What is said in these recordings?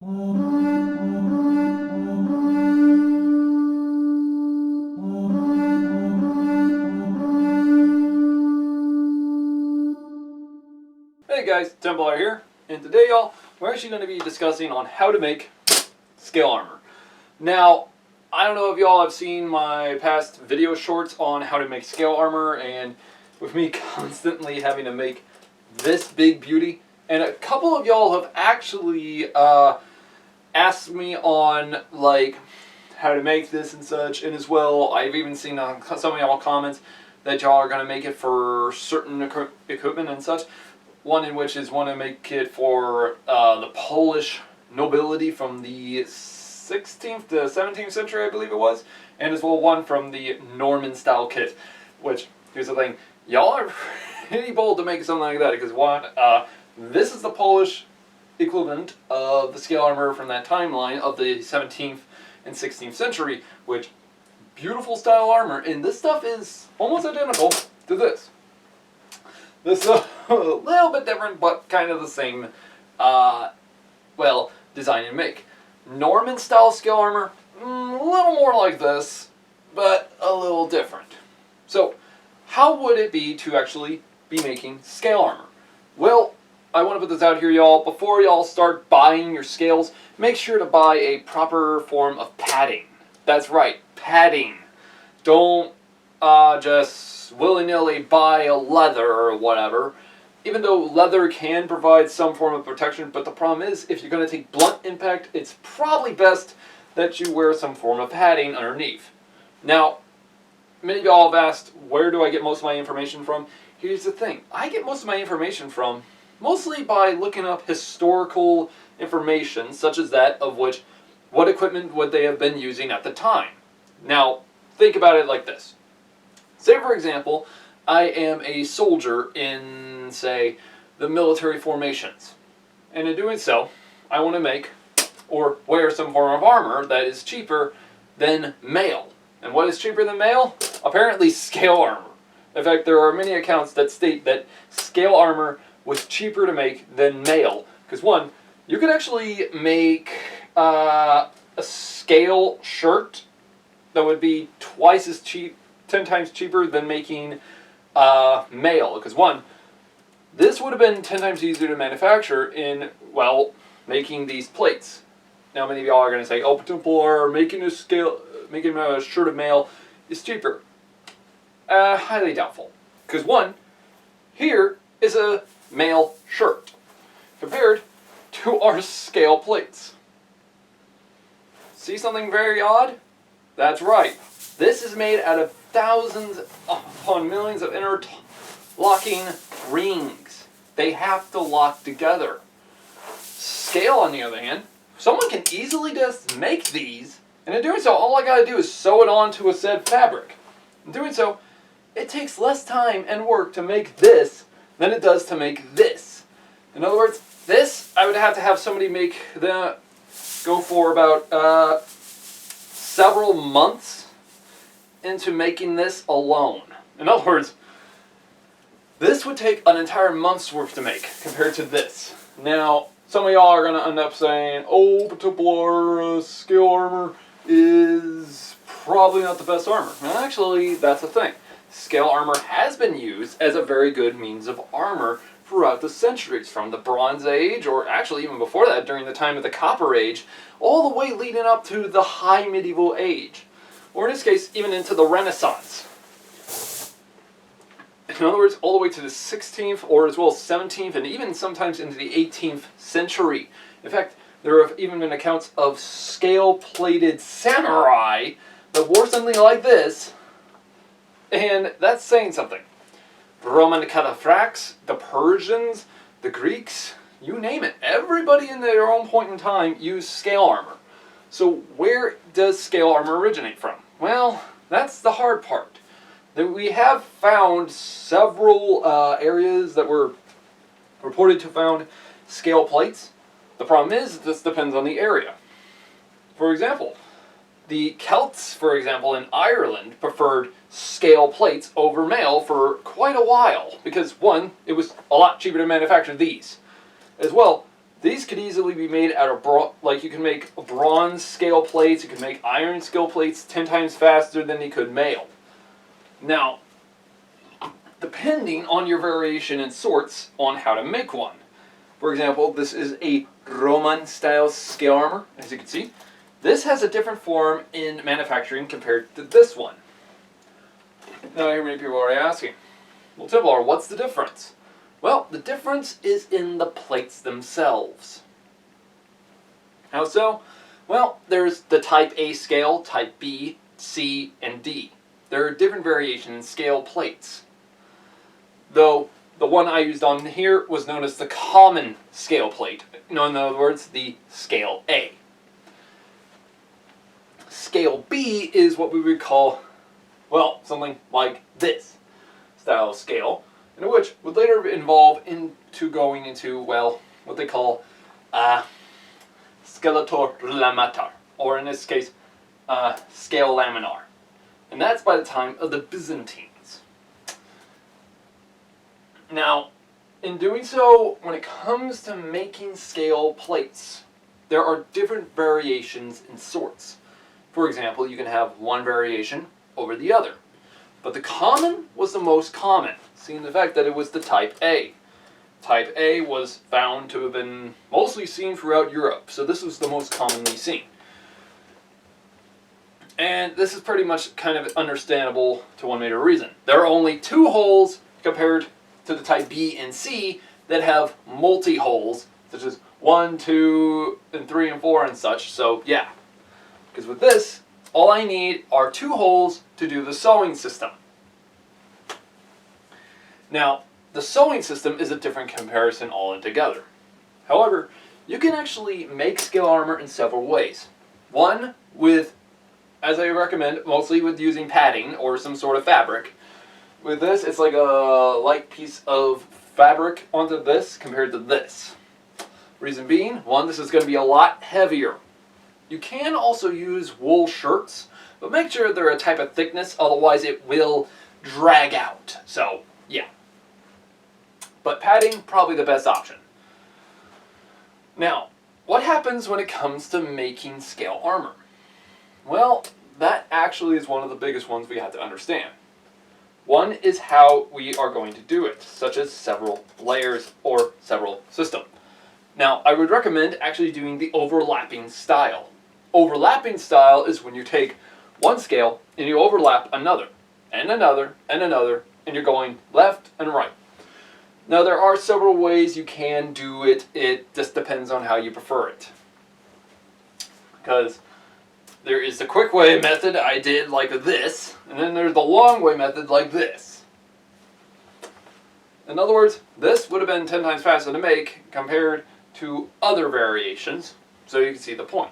Hey guys, Templar here, and today y'all, we're actually going to be discussing on how to make scale armor. Now, I don't know if y'all have seen my past video shorts on how to make scale armor, and with me constantly having to make this big beauty, and a couple of y'all have actually asked me on like how to make this and such, and as well, I've even seen some of y'all comments that y'all are going to make it for certain equipment and such. One in which is want to make it for the Polish nobility from the 16th to 17th century, I believe it was, and as well one from the Norman style kit. Which, here's the thing, y'all are pretty bold to make something like that, because one, this is the Polish equivalent of the scale armor from that timeline of the 17th and 16th century, which, beautiful style armor, and this stuff is almost identical to this. This is a little bit different, but kind of the same, well, design and make. Norman style scale armor, a little more like this, but a little different. So, how would it be to actually be making scale armor? Well, I want to put this out here, y'all. Before y'all start buying your scales, make sure to buy a proper form of padding. That's right, padding. Don't just willy-nilly buy a leather or whatever, even though leather can provide some form of protection, but the problem is, if you're going to take blunt impact, it's probably best that you wear some form of padding underneath. Now, many of y'all have asked, where do I get most of my information from? Here's the thing, I get most of my information from mostly by looking up historical information, such as that of which, what equipment would they have been using at the time. Now, think about it like this. Say, for example, I am a soldier in, say, the military formations. And in doing so, I want to make or wear some form of armor that is cheaper than mail. And what is cheaper than mail? Apparently scale armor. In fact, there are many accounts that state that scale armor was cheaper to make than mail. Because one, you could actually make a scale shirt that would be twice as cheap, 10 times cheaper than making mail. Because one, this would have been 10 times easier to manufacture in, well, making these plates. Now many of y'all are going to say, oh, Templar, making a shirt of mail is cheaper. Highly doubtful. Because one, here is a mail shirt compared to our scale plates. See something very odd? That's right. This is made out of thousands upon millions of interlocking rings. They have to lock together. Scale, on the other hand, someone can easily just make these, and in doing so, all I gotta do is sew it onto a said fabric. In doing so, it takes less time and work to make this than it does to make this. In other words, this, I would have to have somebody make the, go for about several months into making this alone. In other words, this would take an entire month's worth to make compared to this. Now, some of y'all are going to end up saying, oh, Templar scale armor is probably not the best armor. And actually, that's the thing. Scale armor has been used as a very good means of armor throughout the centuries, from the Bronze Age, or actually even before that, during the time of the Copper Age, all the way leading up to the High Medieval Age. Or in this case, even into the Renaissance. In other words, all the way to the 16th, or as well as 17th, and even sometimes into the 18th century. In fact, there have even been accounts of scale-plated samurai that wore something like this, and that's saying something. The Roman cataphracts, the Persians, the Greeks, you name it. Everybody in their own point in time used scale armor. So where does scale armor originate from? Well, that's the hard part. We have found several areas that were reported to found scale plates. The problem is, this depends on the area. For example, the Celts, for example, in Ireland preferred scale plates over mail for quite a while because, one, it was a lot cheaper to manufacture these. As well, These could easily be made out of, like you can make bronze scale plates, you can make iron scale plates 10 times faster than you could mail. Now, depending on your variation in sorts on how to make one. For example, this is a Roman style scale armor, as you can see. This has a different form in manufacturing compared to this one. Now, here many people are asking, well, Templar, what's the difference? Well, the difference is in the plates themselves. How so? Well, there's the type A scale, type B, C, and D. There are different variations in scale plates. Though, the one I used on here was known as the common scale plate. In other words, the scale A. Scale B is what we would call, well, something like this style of scale, in which would later evolve into going into, well, what they call skeletor lamatar, or in this case, scale laminar. And that's by the time of the Byzantines. Now, in doing so, when it comes to making scale plates, there are different variations in sorts. For example, you can have one variation over the other. But the common was the most common, seeing the fact that it was the type A. Type A was found to have been mostly seen throughout Europe, so this was the most commonly seen. And this is pretty much kind of understandable to one major reason. There are only 2 holes compared to the type B and C that have multi-holes, such as 1, 2, and 3, and 4, and such, so yeah. Because with this, all I need are 2 holes to do the sewing system. Now, the sewing system is a different comparison altogether. However, you can actually make scale armor in several ways. One, with, as I recommend, mostly with using padding or some sort of fabric. With this, it's like a light piece of fabric onto this compared to this. Reason being, one, this is going to be a lot heavier. You can also use wool shirts, but make sure they're a type of thickness, otherwise it will drag out. So, yeah. But padding, probably the best option. Now, what happens when it comes to making scale armor? Well, that actually is one of the biggest ones we have to understand. One is how we are going to do it, such as several layers or several systems. Now, I would recommend actually doing the overlapping style. Overlapping style is when you take one scale and you overlap another, and another, and another, and you're going left and right. Now, there are several ways you can do it. It just depends on how you prefer it. Because there is the quick way method I did like this, and then there's the long way method like this. In other words, this would have been 10 times faster to make compared to other variations, so you can see the point.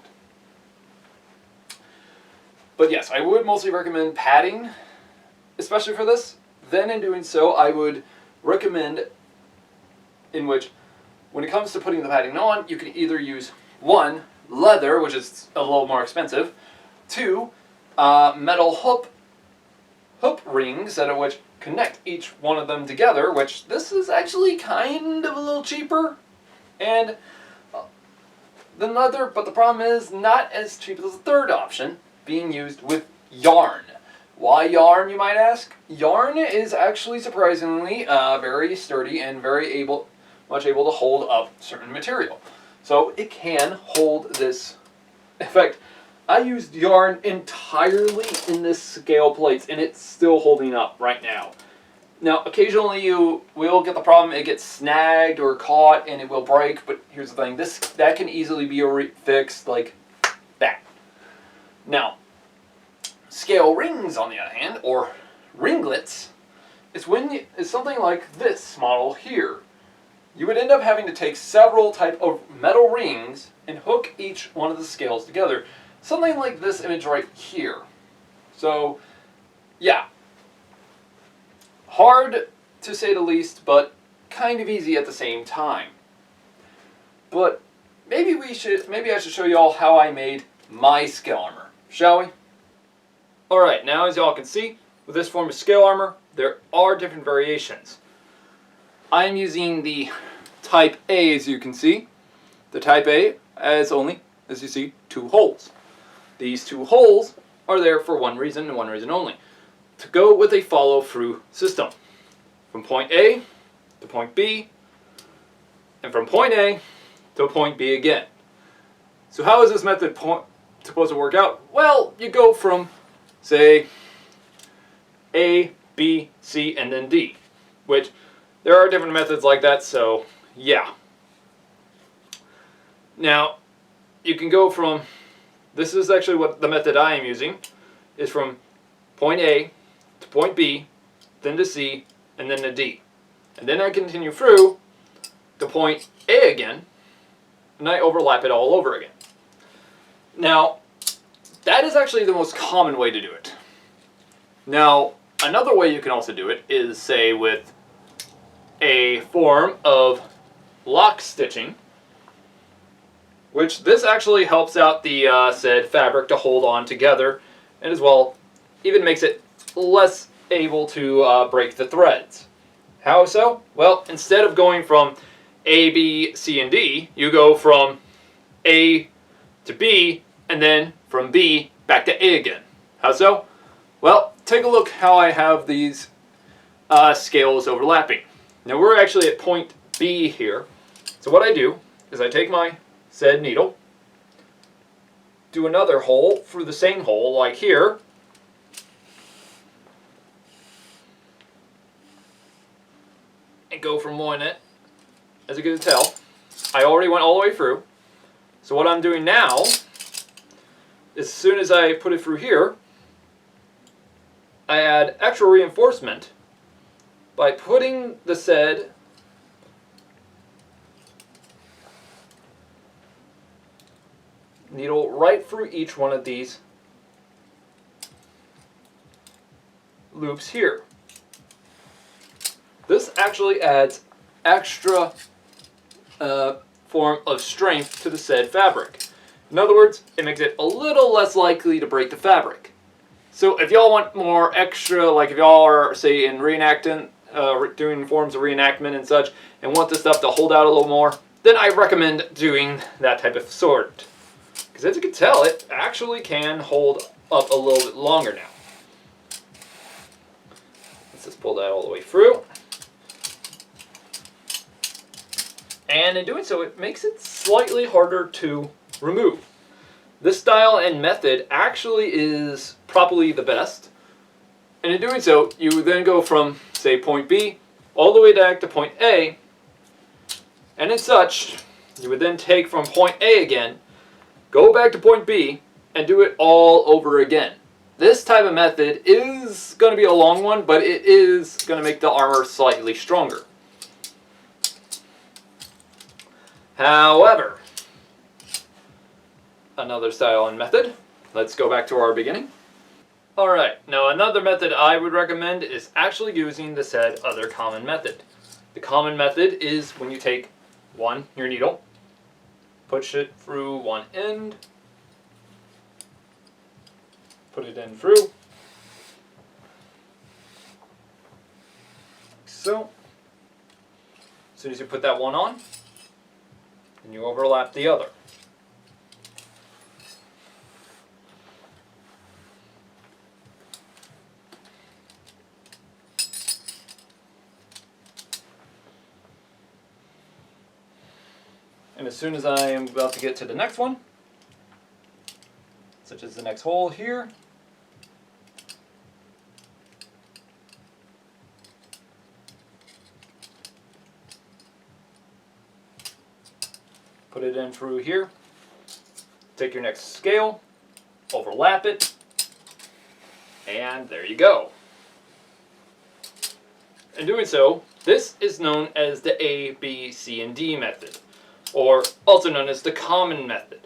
But yes, I would mostly recommend padding, especially for this. Then in doing so, I would recommend in which, when it comes to putting the padding on, you can either use 1, leather, which is a little more expensive, 2, metal hoop rings that which connect each one of them together, which this is actually kind of a little cheaper, and the leather, but the problem is not as cheap as the third option, being used with yarn. Why yarn, you might ask? Yarn is actually surprisingly very sturdy and very much able to hold up certain material. So it can hold this. In fact, I used yarn entirely in this scale plates, and it's still holding up right now. Now, occasionally you will get the problem, it gets snagged or caught and it will break, but here's the thing, that can easily be fixed like that. Now, scale rings, on the other hand, or ringlets, is something like this model here. You would end up having to take several type of metal rings and hook each one of the scales together. Something like this image right here. So, yeah. Hard to say the least, but kind of easy at the same time. But maybe I should show you all how I made my scale armor, shall we? Alright, now as y'all can see, with this form of scale armor, there are different variations. I'm using the type A, as you can see. The type A has only, as you see, 2 holes. These 2 holes are there for one reason and one reason only: to go with a follow-through system. From point A to point B, and from point A to point B again. So how is this method supposed to work out? Well, you go from, say, A, B, C, and then D, which there are different methods like that, so yeah. Now, you can go from, this is actually what the method I am using, is from point A to point B, then to C, and then to D. And then I continue through to point A again, and I overlap it all over again. Now, that is actually the most common way to do it. Now, another way you can also do it is, say, with a form of lock stitching, which this actually helps out the said fabric to hold on together, and as well even makes it less able to break the threads. How so? Well, instead of going from A, B, C, and D, you go from A to B, and then from B back to A again. How so? Well, take a look how I have these scales overlapping. Now we're actually at point B here. So what I do is I take my said needle, do another hole through the same hole like here, and go from one end. As you can tell, I already went all the way through. So what I'm doing now, as soon as I put it through here, I add extra reinforcement by putting the said needle right through each one of these loops here. This actually adds extra form of strength to the said fabric. In other words, it makes it a little less likely to break the fabric. So if y'all want more extra, like if y'all are, say, in reenactment, doing forms of reenactment and such, and want this stuff to hold out a little more, then I recommend doing that type of sort. Because as you can tell, it actually can hold up a little bit longer now. Let's just pull that all the way through. And in doing so, it makes it slightly harder to remove. This style and method actually is probably the best. And in doing so, you would then go from, say, point B all the way back to point A. And as such, you would then take from point A again, go back to point B, and do it all over again. This type of method is going to be a long one, but it is going to make the armor slightly stronger. However, another style and method. Let's go back to our beginning. Alright, now another method I would recommend is actually using the said other common method. The common method is when you take your needle, push it through one end, put it in through, so. As soon as you put that one on, then you overlap the other. And as soon as I am about to get to the next one, such as the next hole here, put it in through here, take your next scale, overlap it, and there you go. In doing so, this is known as the A, B, C, and D method, or also known as the common method.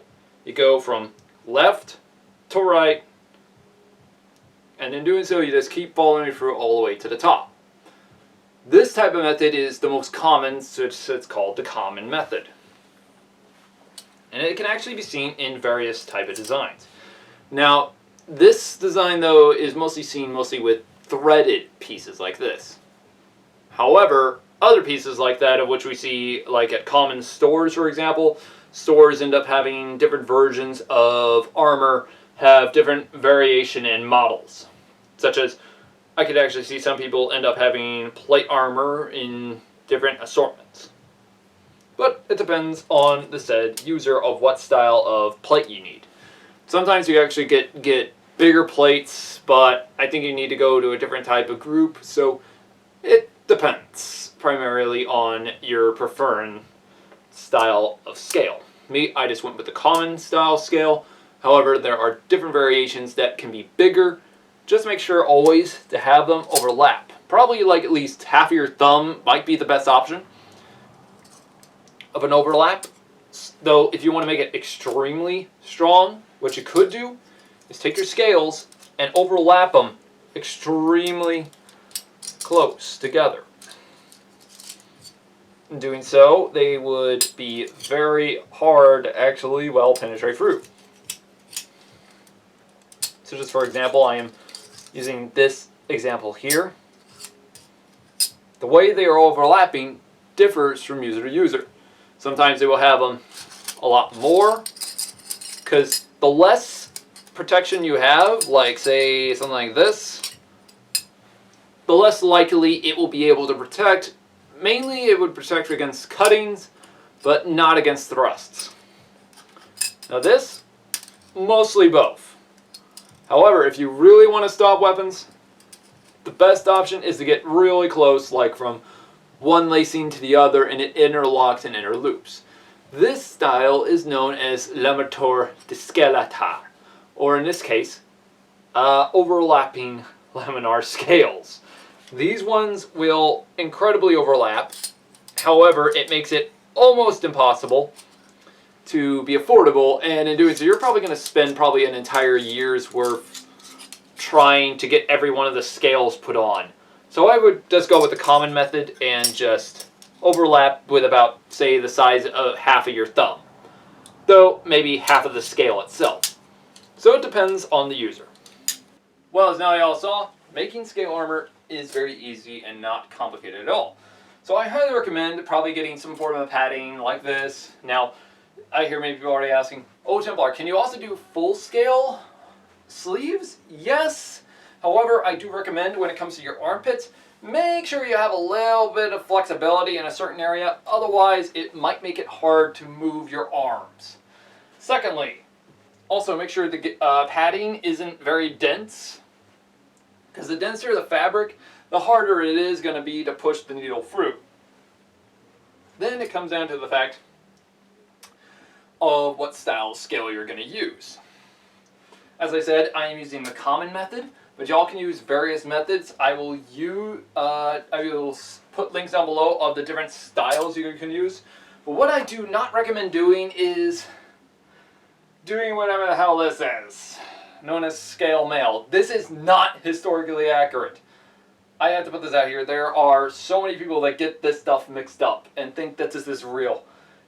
You go from left to right, and in doing so, you just keep following through all the way to the top. This type of method is the most common, so it's called the common method. And it can actually be seen in various type of designs. Now, this design, though, is mostly seen with threaded pieces like this. However, other pieces like that, of which we see like at common stores, for example, stores end up having different versions of armor, have different variation in models. Such as, I could actually see some people end up having plate armor in different assortments. But it depends on the said user of what style of plate you need. Sometimes you actually get bigger plates, but I think you need to go to a different type of group, so it depends primarily on your preferred style of scale. Me, I just went with the common style scale. However, there are different variations that can be bigger. Just make sure always to have them overlap. Probably like at least half of your thumb might be the best option of an overlap. Though if you want to make it extremely strong, what you could do is take your scales and overlap them extremely close together. In doing so, they would be very hard to actually penetrate through. So just for example, I am using this example here. The way they are overlapping differs from user to user. Sometimes they will have them a lot more, because the less protection you have, like say something like this, the less likely it will be able to protect. Mainly it would protect against cuttings, but not against thrusts. Now this, mostly both. However, if you really want to stop weapons, the best option is to get really close, like from one lacing to the other, and it interlocks and interloops. This style is known as laminar discalata, or in this case, overlapping laminar scales. These ones will incredibly overlap. However, it makes it almost impossible to be affordable, and in doing so, you're probably going to spend probably an entire year's worth trying to get every one of the scales put on. So I would just go with the common method and just overlap with about, say, the size of half of your thumb. Though, maybe half of the scale itself. So it depends on the user. Well, as now y'all saw, making scale armor is very easy and not complicated at all. So I highly recommend probably getting some form of padding like this. Now, I hear many people already asking, oh Templar, can you also do full scale sleeves? Yes. However, I do recommend when it comes to your armpits, make sure you have a little bit of flexibility in a certain area. Otherwise, it might make it hard to move your arms. Secondly, also make sure the padding isn't very dense, because the denser the fabric, the harder it is going to be to push the needle through. Then it comes down to the fact of what style scale you're going to use. As I said, I am using the common method, but y'all can use various methods. I will put links down below of the different styles you can use. But what I do not recommend doing is doing whatever the hell this is, known as scale mail. This is not historically accurate. I have to put this out here. There are so many people that get this stuff mixed up and think that this is real.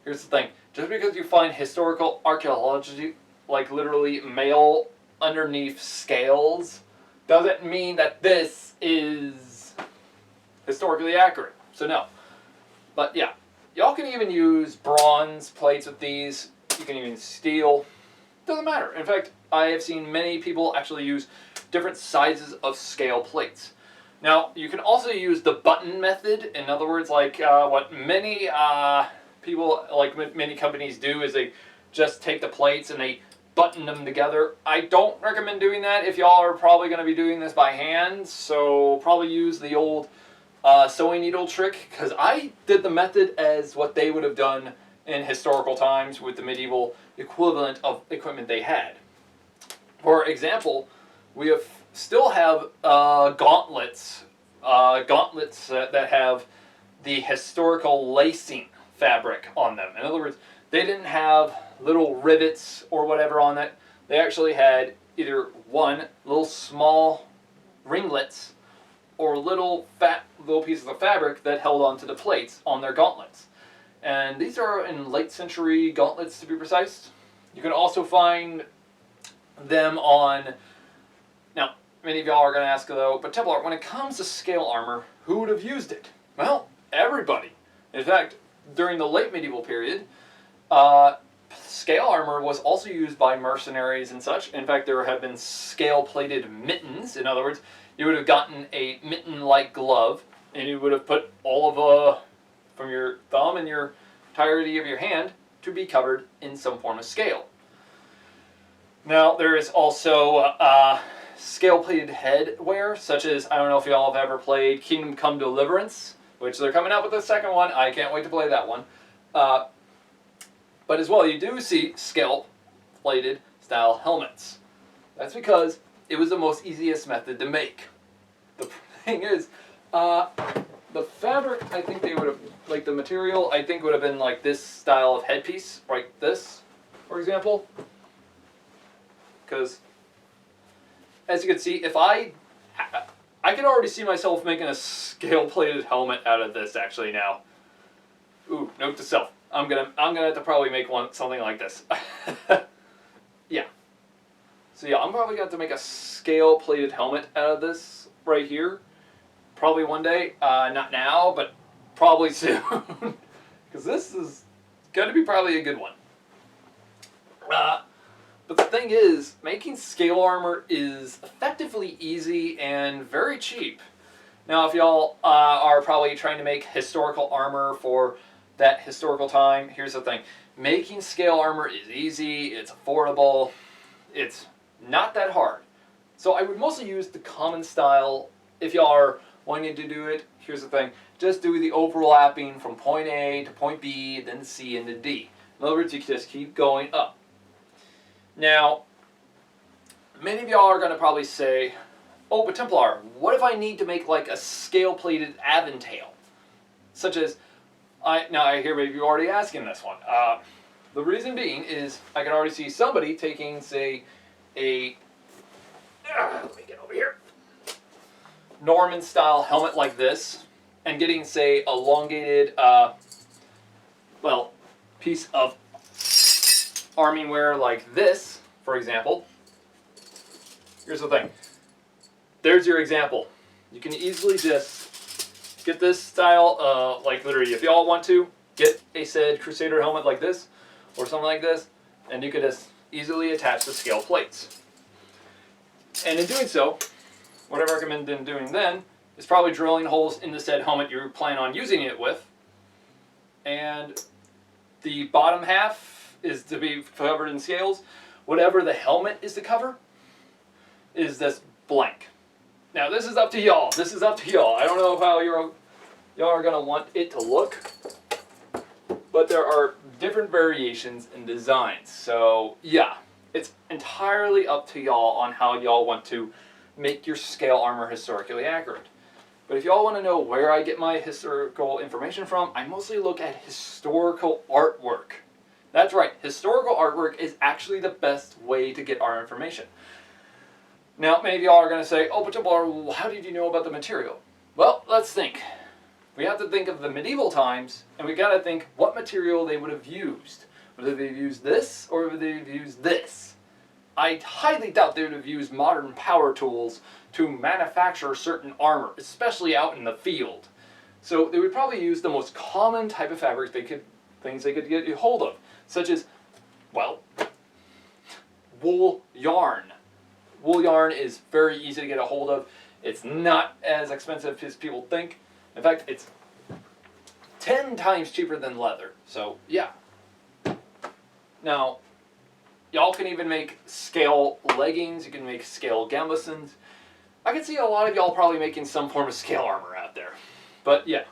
Here's the thing. Just because you find historical archaeology, like literally mail underneath scales, doesn't mean that this is historically accurate. So no. But yeah, y'all can even use bronze plates with these. You can even steel. Doesn't matter. In fact, I have seen many people actually use different sizes of scale plates. Now, you can also use the button method. In other words, like what many people, like many companies do, is they just take the plates and they button them together. I don't recommend doing that if y'all are probably going to be doing this by hand. So probably use the old sewing needle trick, because I did the method as what they would have done in historical times with the medieval equivalent of equipment they had. For example, we still have gauntlets that have the historical lacing fabric on them. In other words, they didn't have little rivets or whatever on it. They actually had either one, little small ringlets, or little pieces of fabric that held onto the plates on their gauntlets. And these are in late century gauntlets, to be precise. You can also find them on, now many of y'all are going to ask though, but Templar, when it comes to scale armor, who would have used it? Well, everybody. In fact, during the late medieval period, scale armor was also used by mercenaries and such. In fact, there have been scale-plated mittens. In other words, you would have gotten a mitten-like glove, and you would have put all of from your thumb and your entirety of your hand to be covered in some form of scale. Now, there is also scale-plated headwear, such as, I don't know if y'all have ever played Kingdom Come Deliverance, which they're coming out with the second one. I can't wait to play that one. But as well, you do see scale-plated style helmets. That's because it was the most easiest method to make. The thing is, the fabric, I think they would have, like the material, I think would have been like this style of headpiece, like this, for example. Because, as you can see, if I can already see myself making a scale-plated helmet out of this actually now. Ooh, note to self. I'm gonna have to probably make something like this. Yeah. So yeah, I'm probably gonna have to make a scale-plated helmet out of this right here. Probably one day. Not now, but probably soon. Because this is gonna be probably a good one. But the thing is, making scale armor is effectively easy and very cheap. Now, if y'all are probably trying to make historical armor for that historical time, here's the thing. Making scale armor is easy, it's affordable, it's not that hard. So I would mostly use the common style. If y'all are wanting to do it, here's the thing. Just do the overlapping from point A to point B, then C into D. In other words, you just keep going up. Now, many of y'all are going to probably say, oh, but Templar, what if I need to make like a scale-plated aventail? Such as, now I hear maybe you're already asking this one. The reason being is I can already see somebody taking, say, let me get over here, Norman-style helmet like this, and getting, say, elongated, piece of arming wear like this, for example. Here's the thing. There's your example. You can easily just get this style, like literally, if y'all want to, get a said Crusader helmet like this, or something like this, and you could just easily attach the scale plates. And in doing so, what I recommend doing then is probably drilling holes in the said helmet you plan on using it with, and the bottom half is to be covered in scales. Whatever the helmet is to cover is this blank. Now this is up to y'all. This is up to y'all. I don't know how y'all are going to want it to look, but there are different variations in designs. So yeah, it's entirely up to y'all on how y'all want to make your scale armor historically accurate. But if y'all want to know where I get my historical information from, I mostly look at historical artwork. That's right, historical artwork is actually the best way to get our information. Now, many of y'all are going to say, oh, but how did you know about the material? Well, let's think. We have to think of the medieval times, and we got to think what material they would have used. Would they have used this, or would they have used this? I highly doubt they would have used modern power tools to manufacture certain armor, especially out in the field. So they would probably use the most common type of fabric things they could get a hold of, such as, well, wool yarn. Wool yarn is very easy to get a hold of. It's not as expensive as people think. In fact, it's 10 times cheaper than leather. So, yeah. Now, y'all can even make scale leggings. You can make scale gambesons. I can see a lot of y'all probably making some form of scale armor out there. But, yeah.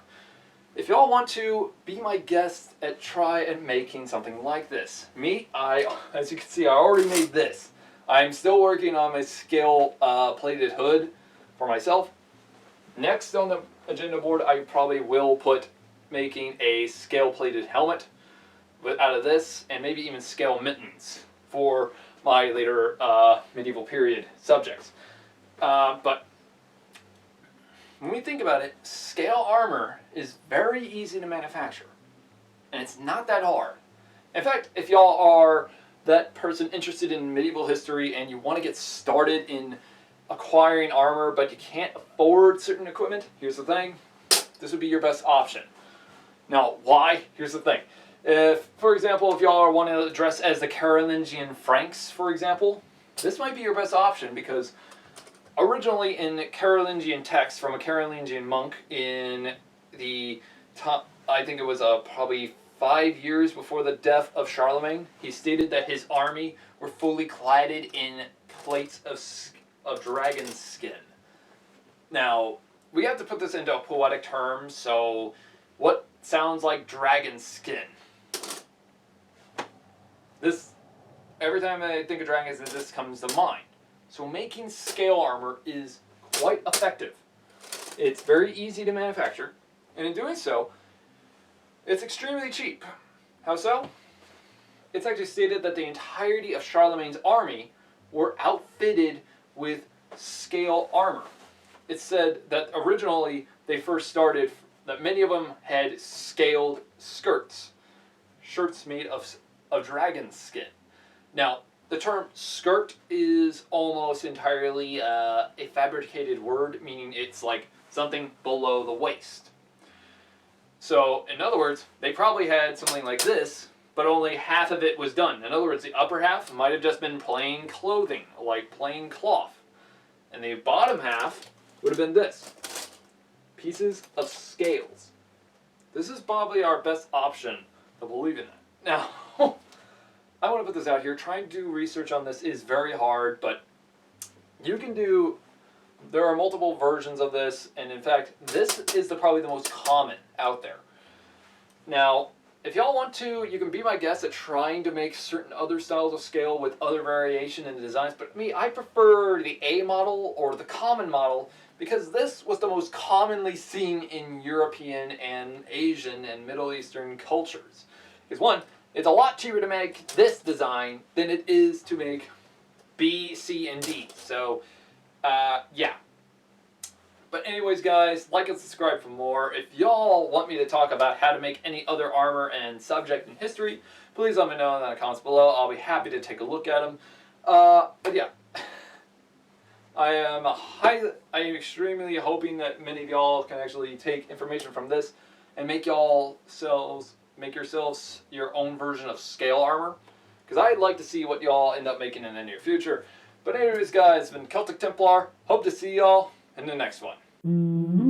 If y'all want to be my guest at try and making something like this. Me, as you can see, I already made this. I'm still working on my scale plated hood for myself. Next on the agenda board, I probably will put making a scale plated helmet out of this, and maybe even scale mittens for my later medieval period subjects. But when we think about it, scale armor is very easy to manufacture, and it's not that hard. In fact, if y'all are that person interested in medieval history and you want to get started in acquiring armor but you can't afford certain equipment, here's the thing, this would be your best option. Now, why? Here's the thing. If, for example, if y'all are wanting to dress as the Carolingian Franks, for example, this might be your best option because originally in Carolingian text from a Carolingian monk in the top, I think it was probably 5 years before the death of Charlemagne, he stated that his army were fully cladded in plates of dragon skin. Now, we have to put this into poetic terms, so what sounds like dragon skin? This, every time I think of dragons, this comes to mind. So making scale armor is quite effective. It's very easy to manufacture, and in doing so, it's extremely cheap. How so? It's actually stated that the entirety of Charlemagne's army were outfitted with scale armor. It's said that originally they first started, that many of them had scaled skirts. Shirts made of dragon skin. Now, the term skirt is almost entirely a fabricated word, meaning it's like something below the waist. So, in other words, they probably had something like this, but only half of it was done. In other words, the upper half might have just been plain clothing, like plain cloth. And the bottom half would have been this. Pieces of scales. This is probably our best option to believe in that. Now, I want to put this out here. Trying to do research on this is very hard, but you can do, there are multiple versions of this, and in fact, this is probably the most common out there. Now, if y'all want to, you can be my guest at trying to make certain other styles of scale with other variation in the designs, but me, I prefer the A model or the common model because this was the most commonly seen in European and Asian and Middle Eastern cultures. Because one, it's a lot cheaper to make this design than it is to make B, C, and D. So, yeah. But anyways, guys, like and subscribe for more. If y'all want me to talk about how to make any other armor and subject in history, please let me know in the comments below. I'll be happy to take a look at them. But yeah, I am extremely hoping that many of y'all can actually take information from this and make yourselves your own version of scale armor. Because I'd like to see what y'all end up making in the near future. But anyways, guys, it's been Celtic Templar. Hope to see y'all in the next one.